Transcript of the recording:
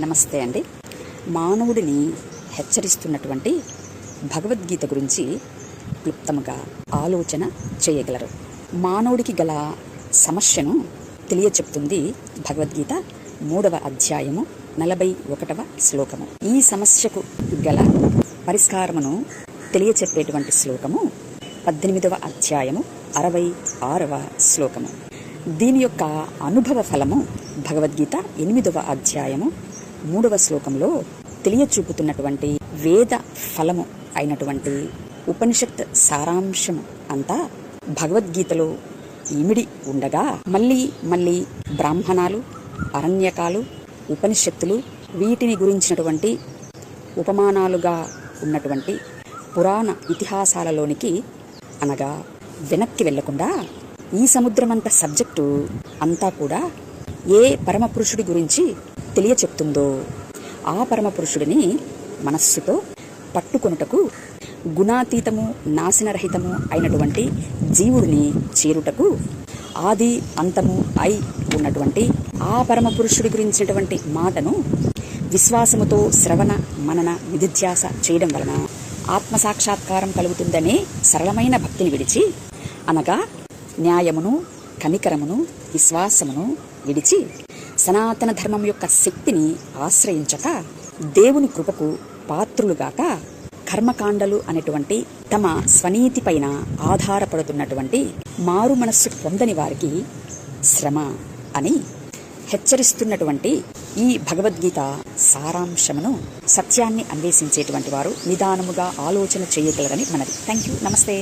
నమస్తే అండి. మానవుడిని హెచ్చరిస్తున్నటువంటి భగవద్గీత గురించి క్లుప్తంగా ఆలోచన చేయగలరు. మానవుడికి గల సమస్యను తెలియచెప్తుంది భగవద్గీత 3వ అధ్యాయము 41వ శ్లోకము. ఈ సమస్యకు గల పరిష్కారమును తెలియచెప్పేటువంటి శ్లోకము 18వ అధ్యాయము 66వ శ్లోకము. దీని యొక్క అనుభవ ఫలము భగవద్గీత 8వ అధ్యాయము 3వ శ్లోకంలో తెలియచూపుతున్నటువంటి వేద ఫలము అయినటువంటి ఉపనిషత్ సారాంశము అంతా భగవద్గీతలో ఇమిడి ఉండగా మళ్ళీ బ్రాహ్మణాలు, అరణ్యకాలు, ఉపనిషత్తులు వీటిని గురించినటువంటి ఉపమానాలుగా ఉన్నటువంటి పురాణ ఇతిహాసాలలోనికి అనగా వెనక్కి వెళ్లకుండా ఈ సముద్రమంత సబ్జెక్టు అంతా కూడా ఏ పరమపురుషుడి గురించి తెలియచెప్తుందో ఆ పరమపురుషుడిని మనస్సుతో పట్టుకొనుటకు, గుణాతీతము నాశనరహితము అయినటువంటి జీవుడిని చేరుటకు, ఆది అంతము అయి ఉన్నటువంటి ఆ పరమపురుషుడి గురించినటువంటి మాటను విశ్వాసముతో శ్రవణ మనన నిధిధ్యాస చేయడం వలన ఆత్మసాక్షాత్కారం కలుగుతుందనే సరళమైన భక్తిని విడిచి, అనగా న్యాయమును, కనికరమును, విశ్వాసమును విడిచి సనాతన ధర్మం యొక్క శక్తిని ఆశ్రయించక దేవుని కృపకు పాత్రులుగాక కర్మకాండలు అనేటువంటి తమ స్వనీతి పైన ఆధారపడుతున్నటువంటి మారు మనస్సు పొందని వారికి శ్రమ అని హెచ్చరిస్తున్నటువంటి ఈ భగవద్గీత సారాంశమును సత్యాన్ని అన్వేషించేటువంటి వారు నిదానముగా ఆలోచన చేయగలరని మనది. Thank you. నమస్తే.